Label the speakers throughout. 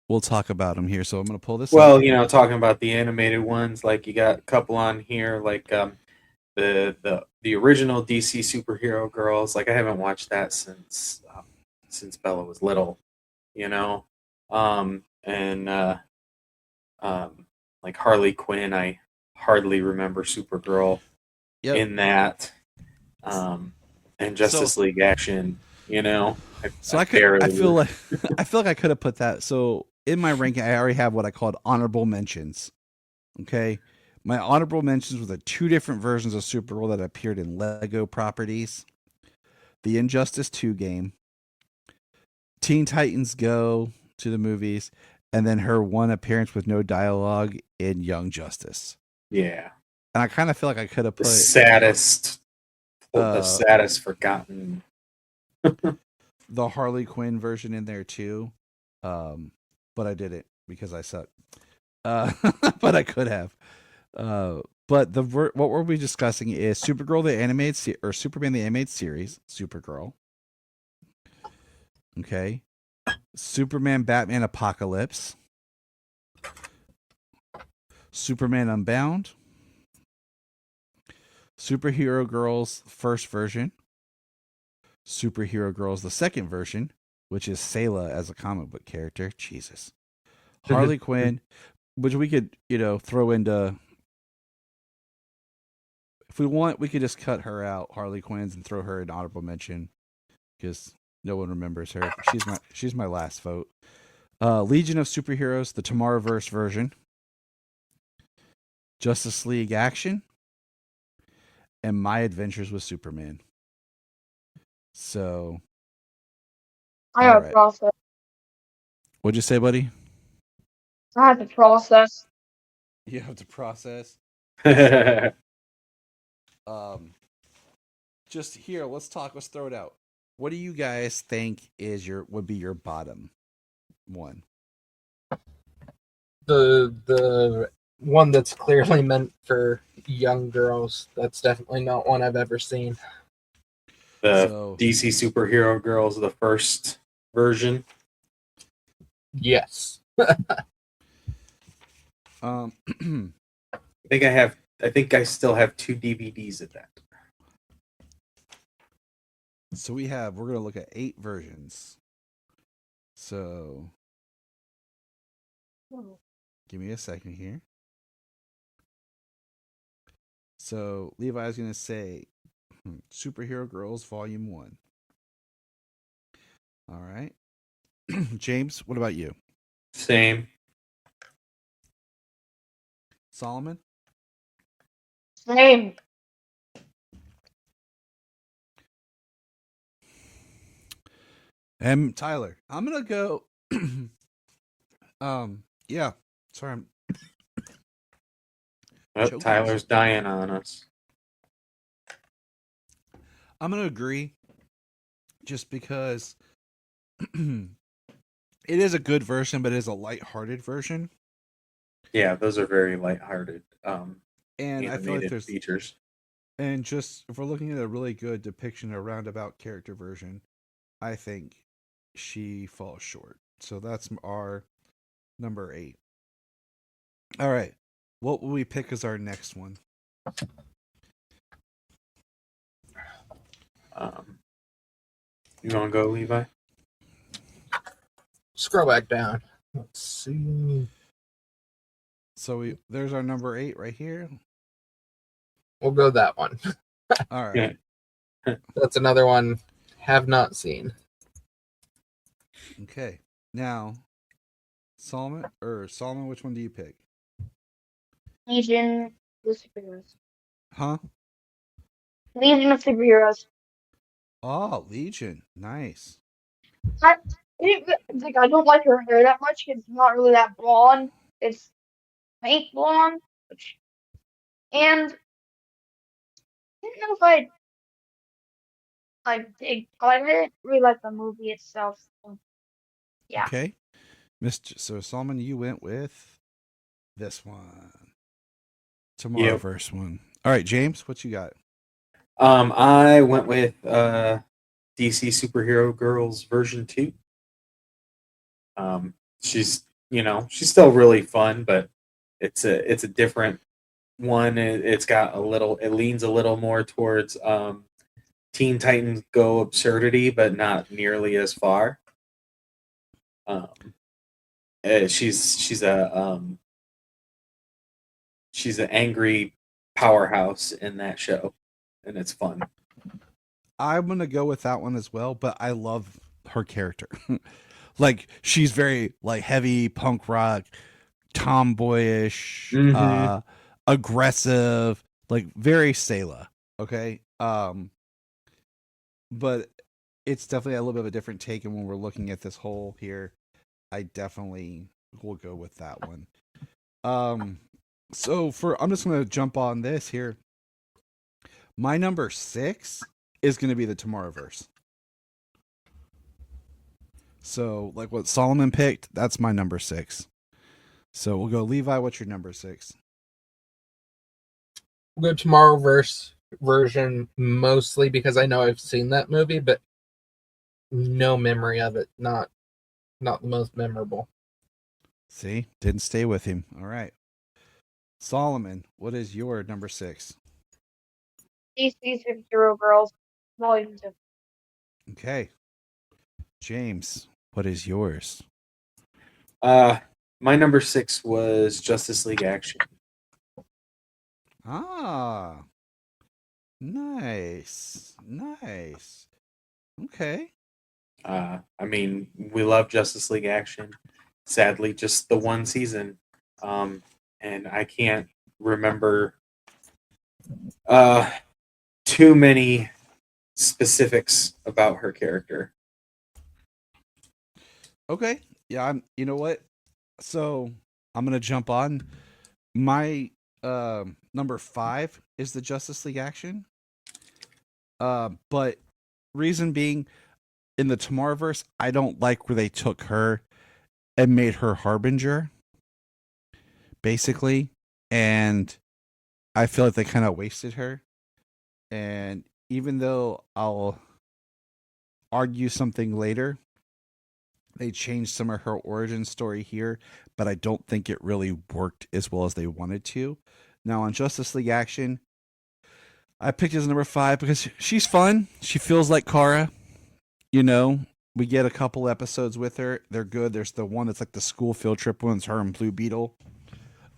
Speaker 1: we'll talk about them here. So I'm gonna pull this up.
Speaker 2: Well, talking about the animated ones, like you got a couple on here, like the original DC superhero girls. Like I haven't watched that since Bella was little, you know, and like Harley Quinn. I hardly remember Supergirl
Speaker 1: Yep.
Speaker 2: in that, um, and
Speaker 1: So
Speaker 2: Justice League Action.
Speaker 1: so
Speaker 2: I
Speaker 1: I
Speaker 2: barely.
Speaker 1: feel like I feel like I could have put that. So in my ranking, I already have what I called honorable mentions. Okay. My honorable mentions were the two different versions of Supergirl that appeared in Lego properties, the Injustice 2 game, Teen Titans Go to the movies, and then her one appearance with no dialogue in Young Justice.
Speaker 2: Yeah,
Speaker 1: And I kind of feel like I could have
Speaker 2: the
Speaker 1: put
Speaker 2: saddest, the
Speaker 1: uh,
Speaker 2: saddest forgotten.
Speaker 1: the Harley Quinn version in there too, but I didn't because I suck. Uh, but I could have. But what we'll be discussing is Supergirl the animated or Superman the animated series, Supergirl. Okay, Superman Batman Apocalypse, Superman Unbound, Superhero Girls first version, Superhero Girls the second version, which is Sayla as a comic book character. Jesus, Harley Quinn, which we could throw into. If we want, we could just cut her out, Harley Quinn's, and throw her in honorable mention because no one remembers her. She's my last vote. Legion of Superheroes, the Tomorrowverse version, Justice League Action, and My Adventures with Superman. So,
Speaker 3: I
Speaker 1: all
Speaker 3: have to
Speaker 1: right.
Speaker 3: process.
Speaker 1: What'd you say, buddy?
Speaker 3: I have to process.
Speaker 1: You have to process. So,
Speaker 2: Yeah,
Speaker 1: um, just here, let's talk. Let's throw it out. What do you guys think would be your bottom one?
Speaker 4: The one that's clearly meant for young girls. That's definitely not one I've ever seen.
Speaker 2: the
Speaker 1: So,
Speaker 2: DC superhero girls, the first version.
Speaker 4: Yes.
Speaker 1: um,
Speaker 2: I think I still have two DVDs of that.
Speaker 1: so we're gonna look at 8 versions. So, give me a second here. So Levi's gonna say Superhero Girls Volume 1. All right. James, what about you?
Speaker 2: Same.
Speaker 1: Solomon?
Speaker 3: Same.
Speaker 1: And Tyler. I'm gonna go yeah. Sorry, I'm
Speaker 2: Oh,
Speaker 1: choking.
Speaker 2: Tyler's dying on us.
Speaker 1: I'm gonna agree just because it is a good version, but it is a light-hearted version.
Speaker 2: Yeah, those are very lighthearted
Speaker 1: And I feel like
Speaker 2: animated features.
Speaker 1: and just if we're looking at a really good depiction of a roundabout character version, I think she falls short. So that's our number 8. All right. What will we pick as our next one?
Speaker 2: You want to go, Levi?
Speaker 4: Scroll back down. Let's see.
Speaker 1: So there's our number 8 right here.
Speaker 4: We'll go that one.
Speaker 1: All right.
Speaker 4: That's another one have not seen.
Speaker 1: Okay. Now, Solomon, which one do you pick?
Speaker 3: Legion of Superheroes.
Speaker 1: Huh?
Speaker 3: Legion of Superheroes.
Speaker 1: Oh, Legion. Nice.
Speaker 3: I I don't like her hair that much because it's not really that blonde. It's paint blonde. And I didn't know if I didn't really like the movie itself. So, yeah.
Speaker 1: Okay. So Solomon, you went with this one.
Speaker 2: Yep.
Speaker 1: Tomorrowverse one. All right, James, what you got?
Speaker 2: I went with DC Superhero Girls version 2. She's she's still really fun, but it's a different one. It leans a little more towards Teen Titans Go absurdity, but not nearly as far. Um, she's an angry powerhouse in that show, and it's fun.
Speaker 1: I'm gonna go with that one as well, but I love her character. Like she's very like heavy punk rock, tomboyish,
Speaker 2: Mhm.
Speaker 1: aggressive, like very Sayla. Okay. But it's definitely a little bit of a different take, and when we're looking at this whole here, I definitely will go with that one. So I'm just gonna jump on this here. My number 6 is gonna be the Tomorrowverse. So like what Solomon picked, that's my number 6. So we'll go Levi. What's your number 6?
Speaker 4: We'll go Tomorrowverse version mostly because I know I've seen that movie, but no memory of it. Not the most memorable.
Speaker 1: See, didn't stay with him. All right, Solomon, what is your number 6?
Speaker 3: DC Supergirls, Volume 2.
Speaker 1: Okay, James, what is yours?
Speaker 2: My number 6 was Justice League Action.
Speaker 1: Ah, nice. Okay.
Speaker 2: I mean, we love Justice League Action. Sadly, just the one season, and I can't remember too many specifics about her character.
Speaker 1: Okay. Yeah, you know what? So I'm gonna jump on. My number 5 is the Justice League Action. But reason being, in the Tomorrowverse, I don't like where they took her and made her Harbinger, basically, and I feel like they kind of wasted her. And even though I'll argue something later, they changed some of her origin story here, but I don't think it really worked as well as they wanted to. Now on Justice League Action, I picked as number 5 because she's fun. She feels like Kara. You know, we get a couple episodes with her. They're good. There's the one that's like the school field trip one. It's her and Blue Beetle.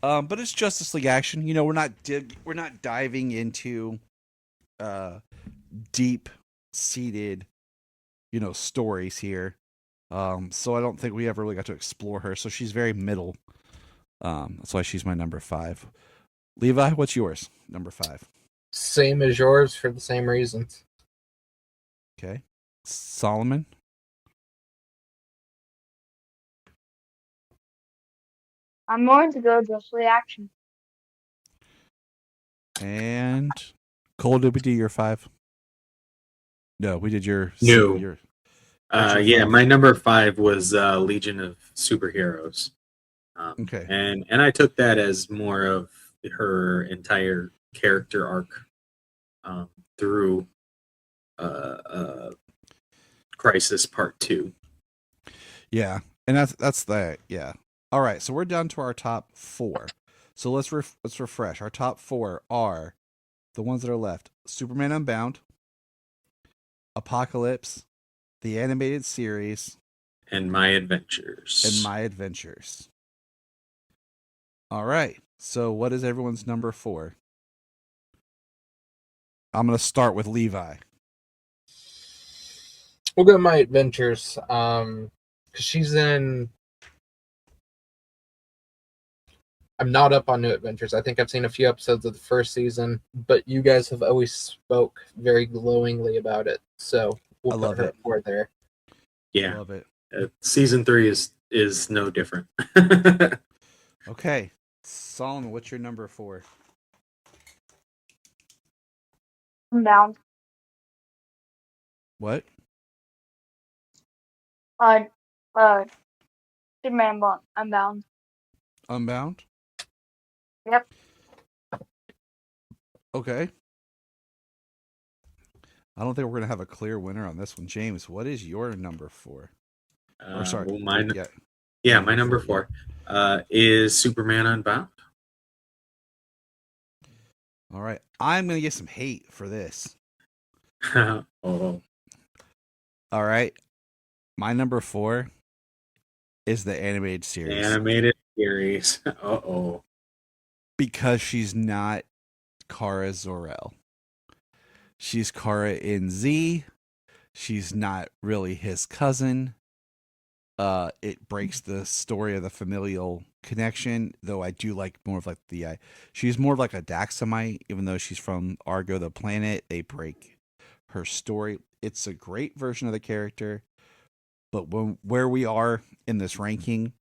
Speaker 1: But it's Justice League Action. You know, we're not diving into deep seated, stories here. So I don't think we ever really got to explore her. So she's very middle. That's why she's my number 5. Levi, what's yours? Number 5.
Speaker 4: Same as yours for the same reasons.
Speaker 1: Okay. Solomon.
Speaker 3: I'm going to go Justice League Action.
Speaker 1: And Cole, did we do your 5? No, we did your
Speaker 2: No.
Speaker 1: Your
Speaker 2: Yeah,
Speaker 1: 5?
Speaker 2: my number 5 was Legion of Superheroes.
Speaker 1: Okay.
Speaker 2: And I took that as more of her entire character arc through Crisis Part 2.
Speaker 1: Yeah, and that's that. Yeah. All right, so we're down to our top 4. So let's refresh. Our top 4 are the ones that are left: Superman Unbound, Apocalypse, the animated series,
Speaker 2: And My Adventures.
Speaker 1: and My Adventures. All right. So what is everyone's number 4? I'm going to start with Levi.
Speaker 4: We'll go My Adventures. Because she's in. I'm not up on New Adventures. I think I've seen a few episodes of the first season, but you guys have always spoke very glowingly about it. So we'll
Speaker 1: I
Speaker 4: put
Speaker 1: love
Speaker 4: her
Speaker 1: it.
Speaker 4: up for there.
Speaker 2: Yeah.
Speaker 1: Love it.
Speaker 2: Season 3 is no different.
Speaker 1: Okay. Solomon, what's your number 4?
Speaker 3: Unbound.
Speaker 1: What?
Speaker 3: Superman Unbound.
Speaker 1: Unbound?
Speaker 3: Yep.
Speaker 1: Okay. I don't think we're going to have a clear winner on this one. James, what is your number 4? Or sorry.
Speaker 2: Well, mine,
Speaker 1: Yeah.
Speaker 2: Yeah, my number 4 is Superman Unbound.
Speaker 1: All right. I'm going to get some hate for this.
Speaker 2: Oh,
Speaker 1: All right. My number 4 is the animated series.
Speaker 2: animated series. Uh-oh.
Speaker 1: Because she's not Kara Zor-El. She's Kara in Z. She's not really his cousin. It breaks the story of the familial connection, though I do like more of like the she's more like a Daxamite, even though she's from Argo the planet. They break her story. It's a great version of the character, but where we are in this ranking,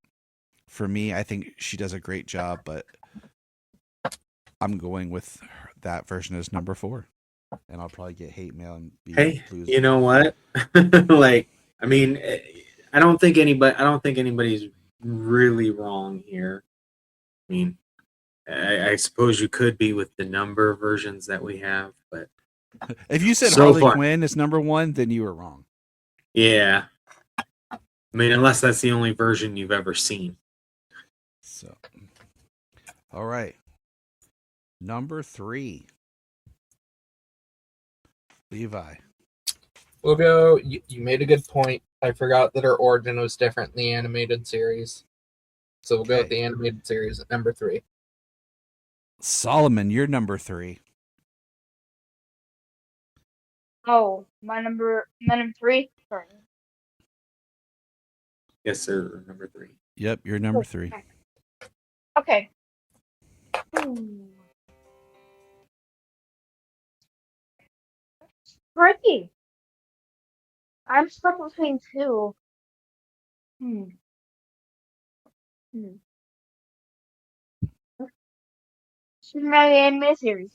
Speaker 1: for me, I think she does a great job, but I'm going with that version as number 4. And I'll probably get hate mail and be
Speaker 2: Hey,
Speaker 1: lose.
Speaker 2: you know what? Like, I mean, I don't think anybody's really wrong here. I mean, I suppose you could be with the number of versions that we have, but
Speaker 1: If you said
Speaker 2: so
Speaker 1: Harley
Speaker 2: far-
Speaker 1: Quinn is number 1, then you were wrong.
Speaker 2: yeah. I mean, unless that's the only version you've ever seen.
Speaker 1: So, all right. Number 3. Levi.
Speaker 4: We'll go. You made a good point. I forgot that her origin was different in the animated series. So we'll go with
Speaker 1: Okay.
Speaker 4: the animated series at number 3.
Speaker 1: Solomon, you're number 3.
Speaker 3: Oh, my number 3. Sorry.
Speaker 2: Yes, sir. Number 3.
Speaker 1: Yep, you're number 3.
Speaker 3: Okay. Tricky. I'm stuck between 2. Superman the animated series.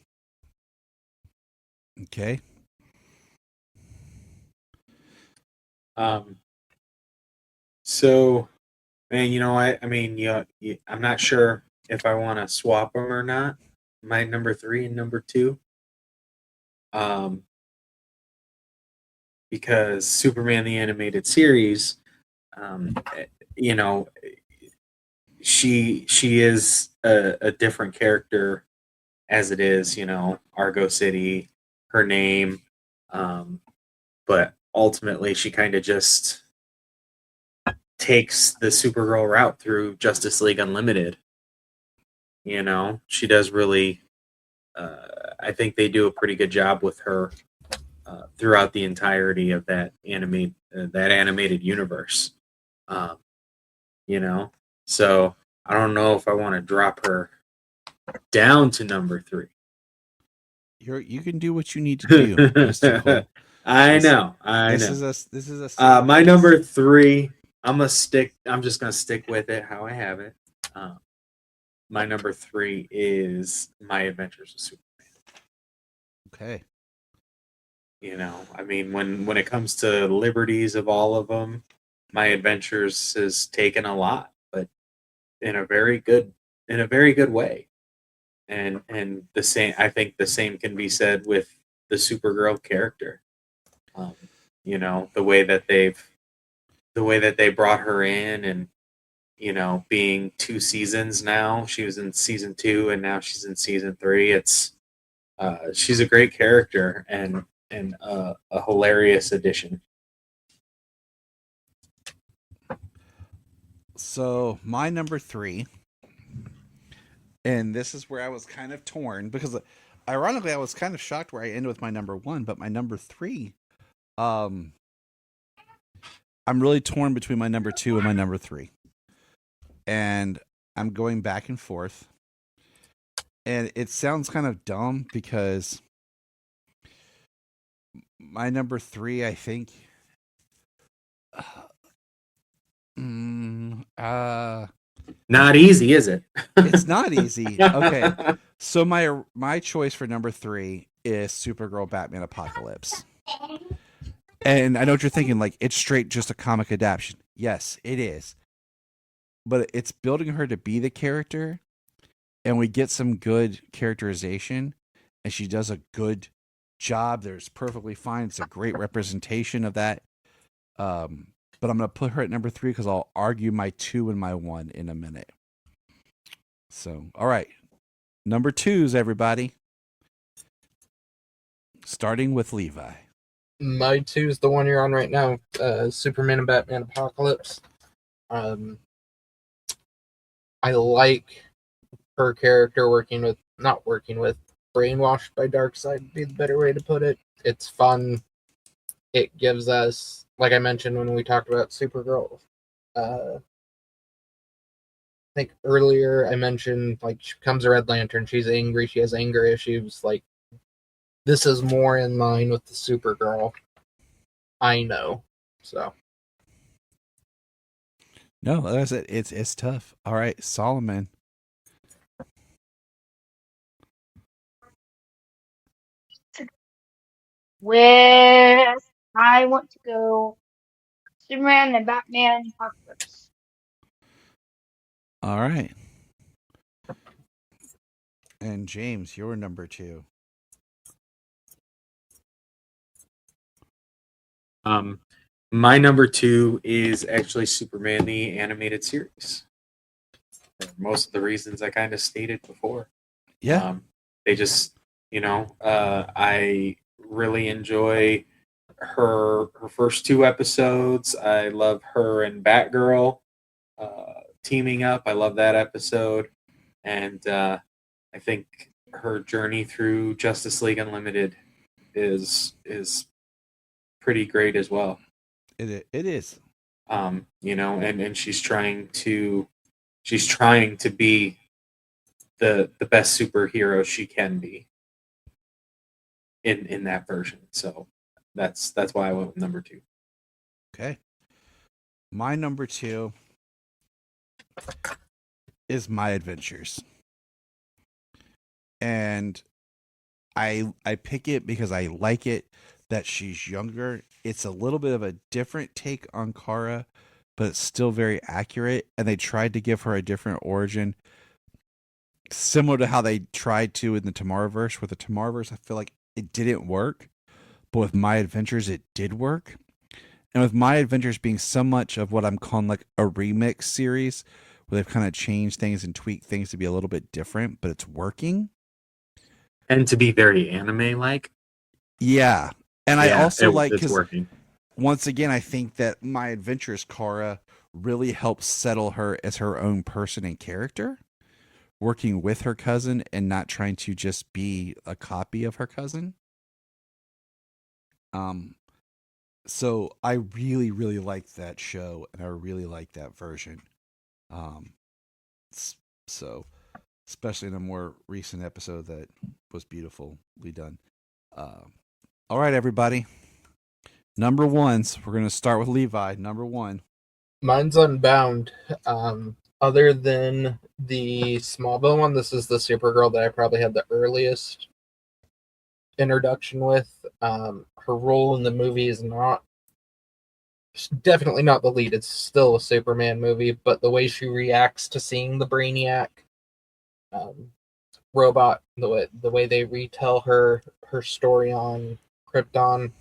Speaker 1: Okay.
Speaker 2: So, man, you know what? I mean, I'm not sure if I want to swap them or not. My number 3 and number 2. Because Superman the animated series, you know, she is a different character as it is, you know, Argo City, her name, but ultimately she kind of just takes the Supergirl route through Justice League Unlimited. You know, she does really. I think they do a pretty good job with her throughout the entirety of that animated universe. You know, so I don't know if I want to drop her down to number 3.
Speaker 1: You can do what you need to do, Mr. Cole.
Speaker 2: I
Speaker 1: This-
Speaker 2: know.
Speaker 1: This is a
Speaker 2: My number 3. I'm just gonna stick with it how I have it. My number 3 is My Adventures of Superman.
Speaker 1: Okay.
Speaker 2: You know, I mean, when it comes to liberties of all of them, My Adventures has taken a lot, but in a very good way. And the same, I think the same can be said with the Supergirl character. You know, the way that they brought her in, and you know, being 2 seasons now. She was in season 2, and now she's in season 3. It's she's a great character and a hilarious addition.
Speaker 1: So, my number 3, and this is where I was kind of torn because ironically I was kind of shocked where I ended with my number 1, but my number 3 I'm really torn between my number 2 and my number 3. And I'm going back and forth. And it sounds kind of dumb because my number 3, I think,
Speaker 2: Not easy, is it?
Speaker 1: it's not easy. Okay, so my choice for number 3 is Supergirl Batman Apocalypse. And I know what you're thinking, like, it's straight just a comic adaptation. Yes, it is. But it's building her to be the character, and we get some good characterization, and she does a good job. There's perfectly fine. It's a great representation of that but I'm going to put her at number 3 because I'll argue my 2 and my 1 in a minute. So, all right. Number 2s, everybody. Starting with Levi.
Speaker 4: My 2 is the one you're on right now, Superman and Batman Apocalypse. I like her character brainwashed by Darkseid would be the better way to put it. It's fun. It gives us, like I mentioned when we talked about Supergirl, I think earlier I mentioned, like, she becomes a Red Lantern, she's angry, she has anger issues, like, this is more in line with the Supergirl I know, so.
Speaker 1: No, that's it. It's tough. All right, Solomon.
Speaker 3: With I want to go Superman and Batman Apocalypse.
Speaker 1: All right. And James, you're number 2.
Speaker 2: My number 2 is actually Superman the animated series. For most of the reasons I kind of stated before.
Speaker 1: Yeah.
Speaker 2: They just, I really enjoy her first 2 episodes. I love her and Batgirl teaming up. I love that episode, and I think her journey through Justice League Unlimited is pretty great as well.
Speaker 1: It is.
Speaker 2: And she's trying to be the best superhero she can be in that version. So that's why I went with number 2.
Speaker 1: Okay. My number 2 is My Adventures. And I pick it because I like it that she's younger. It's a little bit of a different take on Kara, but it's still very accurate. And they tried to give her a different origin, similar to how they tried to in the Tomorrowverse. With the Tomorrowverse, I feel like it didn't work, but with My Adventures, it did work. And with My Adventures being so much of what I'm calling like a remix series, where they've kind of changed things and tweaked things to be a little bit different, but it's working.
Speaker 2: And to be very anime-like.
Speaker 1: Yeah. And I also like,
Speaker 2: it's working.
Speaker 1: Once again, I think that My Adventures Kara really helps settle her as her own person and character, working with her cousin and not trying to just be a copy of her cousin. So I really, really like that show, and I really like that version. So especially in a more recent episode that was beautifully done. All right, everybody. Number 1s. We're going to start with Levi. Number 1.
Speaker 4: Mine's Unbound. Other than the Smallville one, this is the Supergirl that I probably had the earliest introduction with. Her role in the movie is definitely not the lead. It's still a Superman movie, but the way she reacts to seeing the Brainiac robot, the way they retell her story on Krypton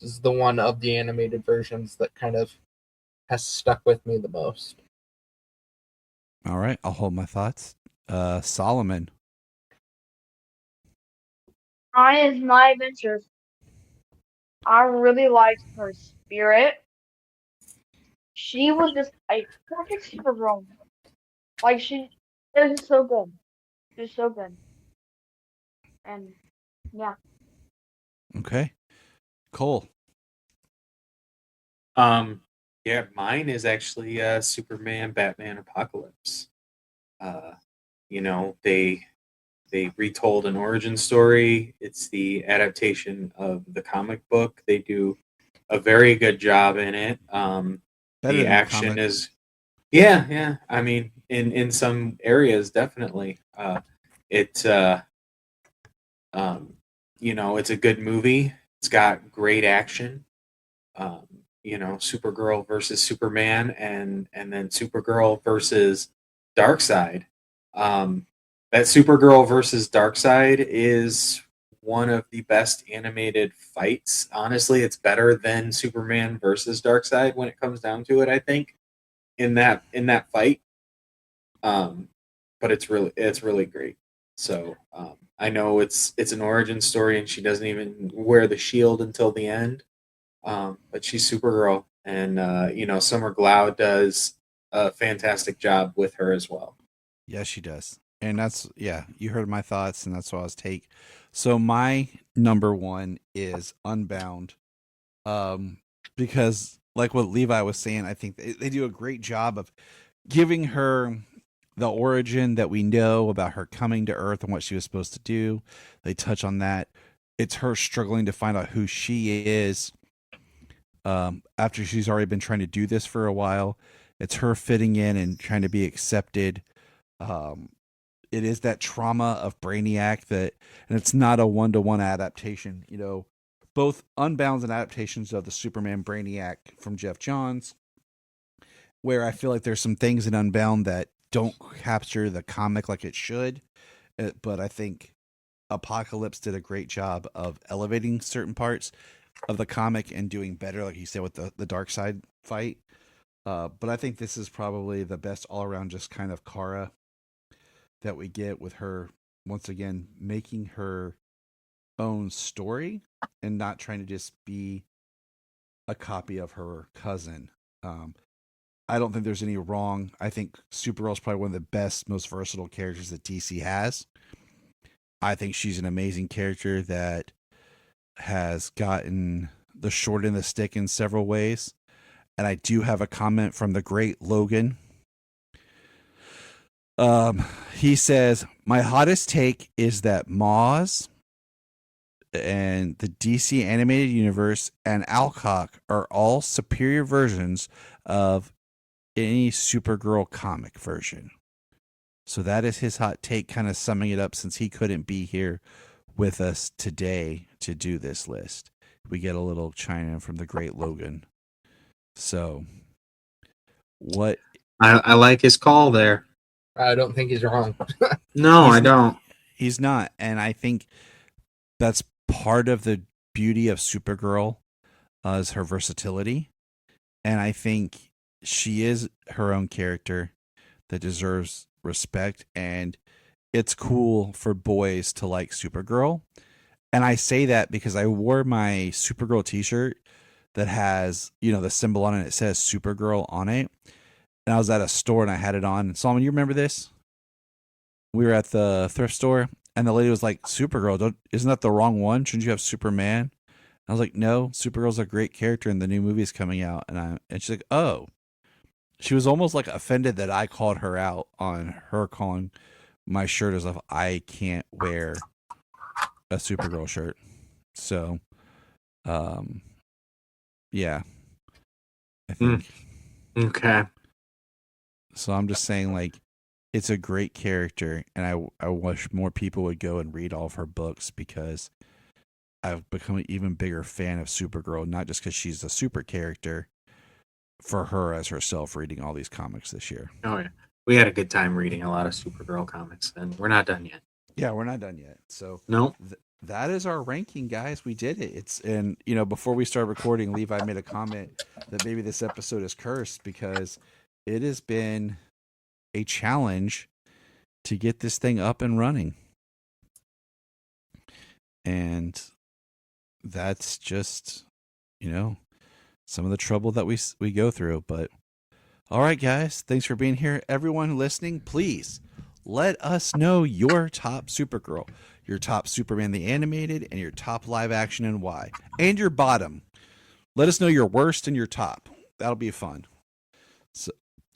Speaker 4: is the one of the animated versions that kind of has stuck with me the most.
Speaker 1: All right, I'll hold my thoughts. Solomon.
Speaker 3: Mine is My Adventures. I really liked her spirit. She was just a perfect Supergirl. Like, it was just so good. It was so good. And yeah.
Speaker 1: Okay. Cole.
Speaker 2: Yeah, mine is actually Superman Batman Apocalypse. They retold an origin story. It's the adaptation of the comic book. They do a very good job in it. The action is yeah. I mean, in some areas, definitely. It's a good movie. It's got great action. Supergirl versus Superman, and then Supergirl versus Darkseid. That Supergirl versus Darkseid is one of the best animated fights. Honestly, it's better than Superman versus Darkseid when it comes down to it, I think, in that fight. But it's really great. So I know it's an origin story, and she doesn't even wear the shield until the end. But she's Supergirl, and Summer Glau does a fantastic job with her as well.
Speaker 1: Yes, she does. And that's, yeah, you heard my thoughts, and that's what I was take. So my number one is Unbound. Because like what Levi was saying, I think they do a great job of giving her the origin that we know about her coming to Earth and what she was supposed to do. They touch on that. It's her struggling to find out who she is after she's already been trying to do this for a while. It's her fitting in and trying to be accepted. It is that trauma of Brainiac and it's not a one-to-one adaptation. You know, both Unbounds and adaptations of the Superman Brainiac from Jeff Johns, where I feel like there's some things in Unbound that don't capture the comic like it should. But I think Apocalypse did a great job of elevating certain parts of the comic and doing better, like you said, with the Darkseid fight. But I think this is probably the best all-around just kind of Kara that we get, with her, once again, making her own story and not trying to just be a copy of her cousin. I don't think there's any wrong. I think Supergirl is probably one of the best, most versatile characters that DC has. I think she's an amazing character that has gotten the short end of the stick in several ways. And I do have a comment from the great Logan. He says, my hottest take is that Maz and the DC animated universe and Alcock are all superior versions of any Supergirl comic version. So that is his hot take, kind of summing it up, since he couldn't be here with us today to do this list. We get a little chime in from the great Logan. So what
Speaker 2: I like his call there.
Speaker 4: I don't think he's wrong.
Speaker 2: No, I don't.
Speaker 1: He's not. And I think that's part of the beauty of Supergirl, is her versatility. And I think she is her own character that deserves respect. And it's cool for boys to like Supergirl. And I say that because I wore my Supergirl t-shirt that has, the symbol on it. It says Supergirl on it. And I was at a store and I had it on. Solomon, you remember this? We were at the thrift store and the lady was like, Supergirl, isn't that the wrong one? Shouldn't you have Superman? And I was like, no, Supergirl's a great character and the new movie's coming out. And she's like, oh. She was almost like offended that I called her out on her calling my shirt as if I can't wear a Supergirl shirt. So, yeah. I think.
Speaker 2: Okay.
Speaker 1: So I'm just saying, like, it's a great character, and I wish more people would go and read all of her books, because I've become an even bigger fan of Supergirl, not just because she's a super character, for her as herself, reading all these comics this year.
Speaker 2: Oh, yeah. We had a good time reading a lot of Supergirl comics, and we're not done yet.
Speaker 1: Yeah, we're not done yet. So
Speaker 2: no,
Speaker 1: that is our ranking, guys. We did it. And before we started recording, Levi made a comment that maybe this episode is cursed, because it has been a challenge to get this thing up and running. And that's just, some of the trouble that we go through. But all right, guys, thanks for being here. Everyone listening, please let us know your top Supergirl, your top Superman the Animated, and your top live action, and why. And your bottom. Let us know your worst and your top. That'll be fun. So,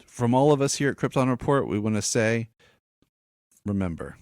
Speaker 1: from all of us here at Krypton Report, we want to say, remember,